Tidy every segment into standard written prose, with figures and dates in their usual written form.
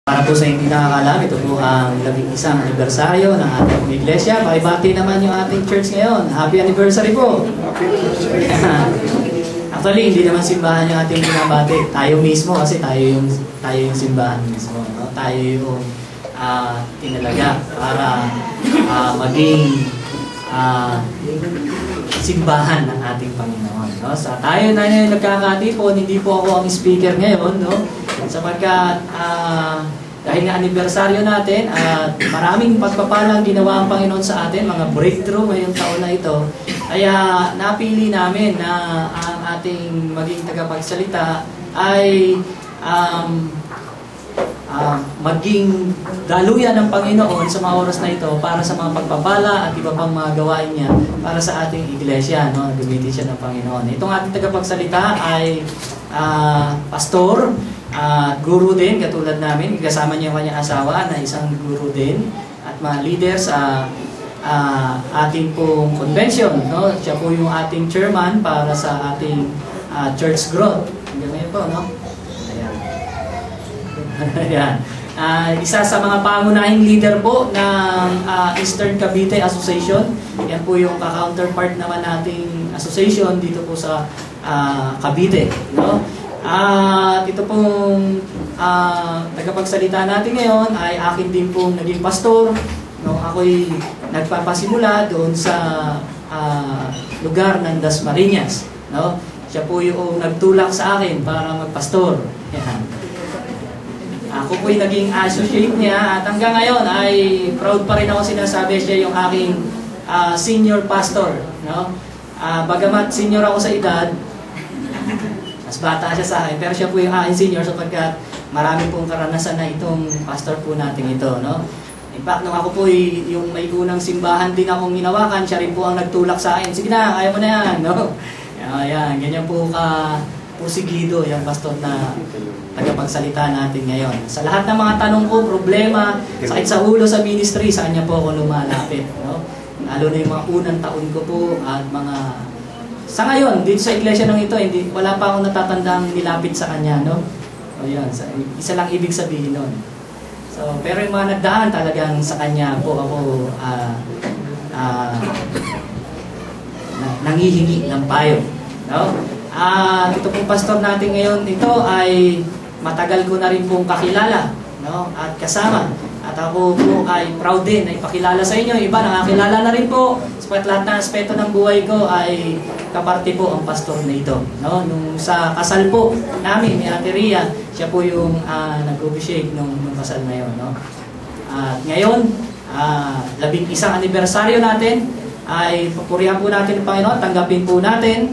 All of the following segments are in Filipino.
Para po sa hindi nakakalam, ito po ang 11 anibersaryo ng ating iglesia. Pakibati naman yung ating church ngayon. Happy anniversary po! Actually, hindi naman simbahan yung ating binabati. Tayo mismo kasi tayo yung simbahan mismo. No? Tayo yung tinalaga para maging simbahan ng ating Panginoon. No? So, tayo na yung nagkakatipon, hindi po ako ang speaker ngayon, no? Sapagkat dahil nga anibersaryo natin at maraming pagpapalang ginawa ang Panginoon sa atin, mga breakthrough ngayong taon na ito, kaya napili namin na ang ating maging tagapagsalita ay maging daluyan ng Panginoon sa mga oras na ito para sa mga pagpapala at iba pang mga gawain niya para sa ating iglesia, no? Gamitin siya ng Panginoon. Itong ating tagapagsalita ay pastor, guru din, katulad namin. Kasama niya yung kanyang asawa na isang guru din at mga leader sa ating pong convention, no? Siya po yung ating chairman para sa ating church growth. Hanggang ngayon po, no? Ayan. Ayan. Isa sa mga pangunahing leader po ng Eastern Cavite Association. Yan po yung ka-counterpart naman nating association dito po sa Cavite, no? At ito pong tagapagsalita natin ngayon ay akin din pong naging pastor. No, ako'y nagpapasimula doon sa lugar ng Dasmariñas. No? Siya po yung nagtulak sa akin para magpastor. Yan. Ako po'y naging associate niya at hanggang ngayon ay proud pa rin ako sinasabi siya yung aking senior pastor. No? Bagamat senior ako sa edad, mas bata siya sa akin, pero siya po yung aking senior sapagkat marami pong karanasan na itong pastor po natin ito, no? In fact, nung ako po yung may unang simbahan din akong ginawakan, siya rin po ang nagtulak sa akin. Sige na, kaya mo na yan, no? Ayan, ganyan po pusigido yung pastor na tagapagsalita natin ngayon. Sa lahat ng mga tanong ko, problema, sakit sa ulo sa ministry, sa kanya po ako lumalapit, no? Lalo na yung mga unang taon ko po at mga... Sa ngayon, dito sa iglesia nang ito, wala pa akong natatandang nilapit sa kanya, no? O yun, isa lang ibig sabihin nun. So, pero yung mga nagdaan talagang sa kanya po ako nangihingi ng payo, no? Ito pong pastor natin ngayon, ito ay matagal ko na rin pong kakilala, no? At kasama. At ako po ay proud din na ipakilala sa inyo. Iba nakakilala na rin po. Sapat lahat ng aspeto ng buhay ko ay kaparte po ang pastor na ito. No? Nung sa kasal po namin ni Ate Ria, siya po yung nag-officiate nung kasal na yun. No? At ngayon, 11 anibersaryo natin, ay papurihan po natin ng Panginoon. Tanggapin po natin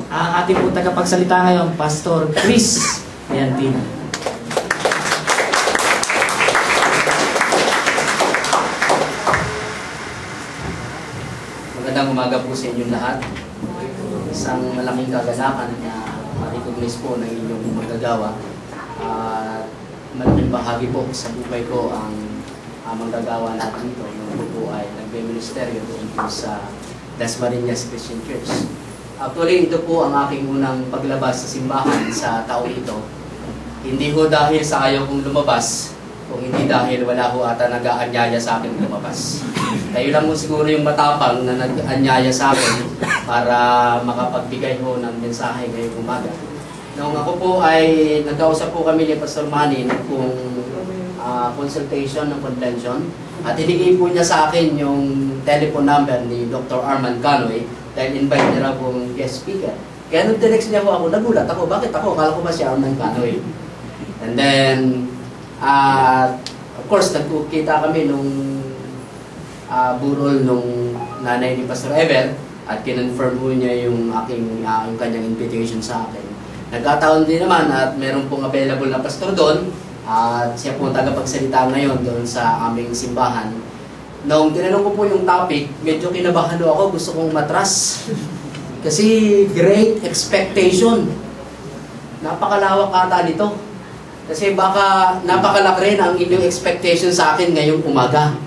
ang ating po tagapagsalita ngayon, Pastor Chris Leantino. Magandang umaga po sa inyong lahat. Isang malaking kaganapan na ma-recognize po ng inyong magagawa. Malaking bahagi po sa buhay ko ang manggagawa natin ito. Nung po ay nagbe-ministeryo doon po sa Dasmariñas Christian Church. Actually, ito po ang aking unang paglabas sa simbahan sa taong ito. Hindi ho dahil sa ayaw kong lumabas, kung hindi dahil wala ho ata nag-aanyaya sa akin lumabas. Kayo lang mo siguro yung matapang na nag-anyaya sa akin para makapagbigay ho ng mensahe ngayong umaga. Nung ako po ay nagkausap po kami ni Pastor Manny ng kung consultation ng convention at hinigay po niya sa akin yung telephone number ni Dr. Arman Canoy dahil invite niya raw pong guest speaker. Kaya nung text niya po ako, nagulat ako. Bakit ako? Akala ko ba si Arman Canoy? And then, of course, nagkukita kami nung burol nung nanay ni Pastor Ever at kinonfirm po niya yung kanyang invitation sa akin. Nagkataon din naman at meron pong available na pastor doon at siya po tagapagsalita ngayon doon sa aming simbahan. Nung tinanong ko po yung topic, medyo kinabahan ako, gusto kong matras. Kasi great expectation. Napakalawak ata nito. Kasi baka napakalaki rin ang inyong expectation sa akin ngayong umaga.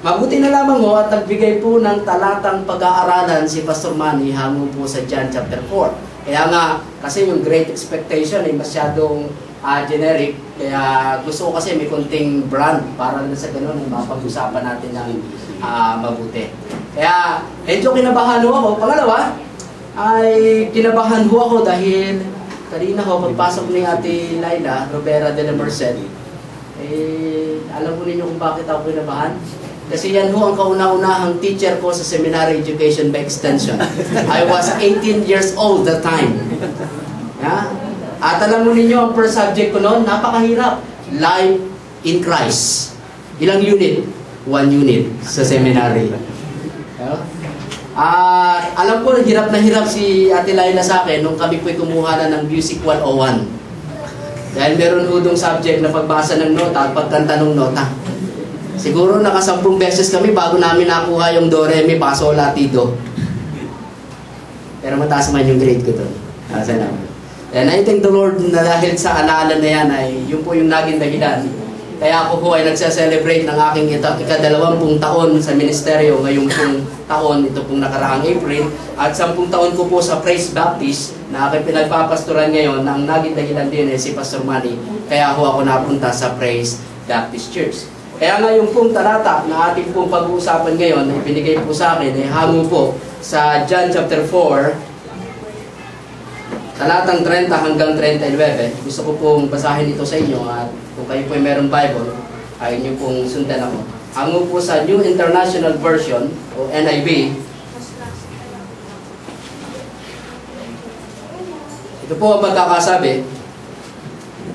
Mabuti na lamang ho at nagbigay po ng talatang pag-aaralan si Pastor Manny hango po sa John chapter 4. Kaya nga, kasi yung great expectation ay masyadong generic. Kaya gusto ko kasi may konting brand para sa ganun ay mapag-usapan natin ng mabuti. Kaya medyo kinabahan ho ako. Pangalawa, ay kinabahan ho ako dahil kanina ho, pagpasok ni Ate Laila Robera de la Merced, alam mo ninyo kung bakit ako kinabahan? Kasi yan ho ang kauna-unahang teacher ko sa Seminary Education by Extension. I was 18 years old that time. Yeah? At alam mo ninyo, ang first subject ko noon, napakahirap. Life in Christ. Ilang unit? 1 unit sa seminary. Yeah? Alam ko, hirap na hirap si Ate Laila sa akin nung kami po'y kumuha na ng Music 101. Dahil meron udong subject na pagbasa ng nota at pagkanta ng nota. Siguro naka 10 beses kami bago namin nakuha yung do, re, mi, fa, sol, la, ti, do. Pero mataas man yung grade ko doon. Salamat. And I thank the Lord na dahil sa alaala na yan ay yun po yung naging dahilan. Kaya ako po ay nagsa-celebrate ng aking ika-20 taon sa ministeryo ngayong pong taon, ito pong nakaraang April. At 10 taon ko po sa Praise Baptist na aking pinagpapastoran ngayon na ang naging dahilan din ay si Pastor Manny. Kaya ako napunta sa Praise Baptist Church. Kaya ngayon pong talata na ating pong pag-uusapan ngayon ay binigay po sa akin ay hango po sa John chapter 4, talatang 30 hanggang 39. Gusto ko pong basahin ito sa inyo at kung kayo po ay merong Bible, ay inyo pong sundan ako. Hango po sa New International Version o NIV. Ito po ang magkakasabi.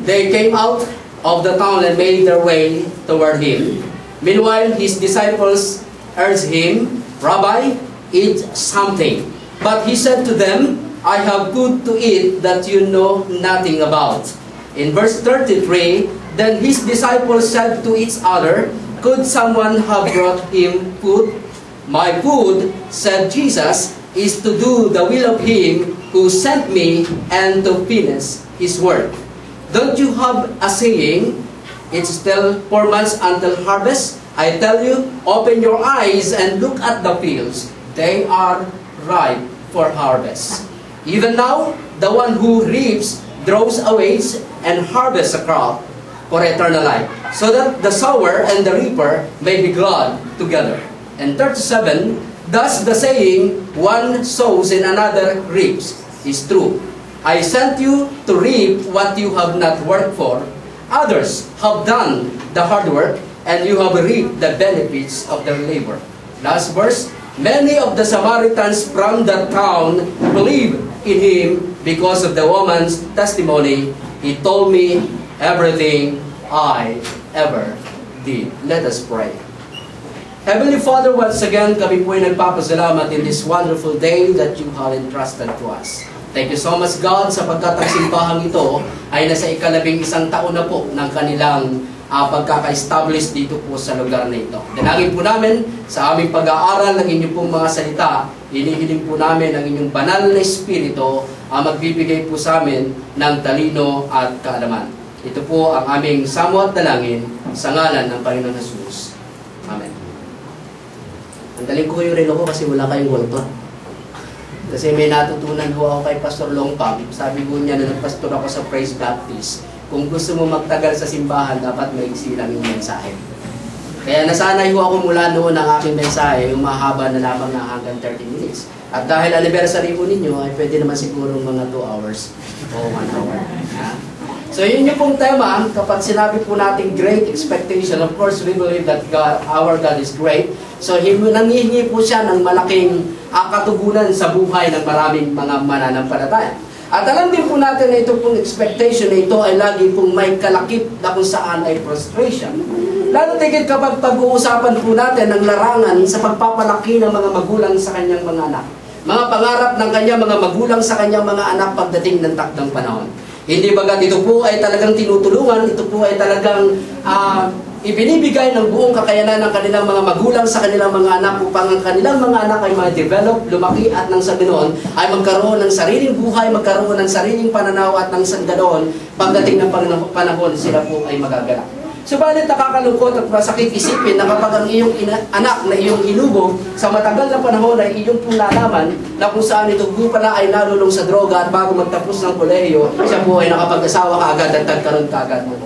They came out of the town and made their way toward him. Meanwhile, his disciples urged him, Rabbi, eat something. But he said to them, I have food to eat that you know nothing about. In verse 33, then his disciples said to each other, could someone have brought him food? My food, said Jesus, is to do the will of him who sent me and to finish his work. Don't you have a saying, it's still 4 months until harvest? I tell you, open your eyes and look at the fields. They are ripe for harvest. Even now, the one who reaps draws away and harvests a crop for eternal life, so that the sower and the reaper may be glad together. And 37, thus the saying, one sows and another reaps, is true. I sent you to reap what you have not worked for. Others have done the hard work, and you have reaped the benefits of their labor. Last verse, many of the Samaritans from the town believed in him because of the woman's testimony. He told me everything I ever did. Let us pray. Heavenly Father, once again, kami po ay nagpapasalamat in this wonderful day that you have entrusted to us. Thank you so much, God, sapagkat ang simbahang ito ay nasa ika-11 taon na po ng kanilang pagkaka-establish dito po sa lugar na ito. Dalangin po namin sa aming pag-aaral ng inyong pong mga salita, hinihiling po namin ang inyong banal na espiritu ang magbibigay po sa amin ng talino at kaalaman. Ito po ang aming samo at dalangin sa ngalan ng Panginoon Jesus. Amen. Ang daling ko yung relo ko kasi wala kayong wall clock. Kasi may natutunan ho ako kay Pastor Longpang. Sabi ko niya na nagpastor ako sa Praise Baptist. Kung gusto mo magtagal sa simbahan, dapat maiksi lang yung mensahe. Kaya nasanay ho ako mula noon ang aking mensahe, yung mahaba na lamang na hanggang 30 minutes. At dahil anniversary po ninyo, ay pwede naman siguro mga 2 hours o 1 hour. Yeah? So yun yung pong tema, kapag sinabi po natin great expectation, of course we believe that God, our God is great. So nangihingi po siya ng malaking katugunan sa buhay ng maraming mga mananampalataya. At alam din po natin na ito pong expectation na ito ay lagi pong may kalakip na kung saan ay frustration. Lalo tigit kapag pag-uusapan po natin ng larangan sa pagpapalaki ng mga magulang sa kanyang mga anak. Mga pangarap ng kanyang mga magulang sa kanyang mga anak pagdating ng takdang panahon. Hindi bagat ito po ay talagang tinutulungan, ito po ay talagang ibinibigay ng buong kakayanan ng kanilang mga magulang sa kanilang mga anak upang ang kanilang mga anak ay ma-develop, lumaki at nang sa ganoon ay magkaroon ng sariling buhay, magkaroon ng sariling pananaw at nang sa ganoon pagdating ng panahon sila po ay magagalak. Subalit nakakalungkot at masakit isipin na kapag ang iyong anak na iyong inubog sa matagal na panahon ay iyong pong nalaman na kung saan ito po pala ay nalulong sa droga at bago magtapos ng kolehiyo, siya po ay nakapag-asawa kaagad at nagkaroon kaagad ng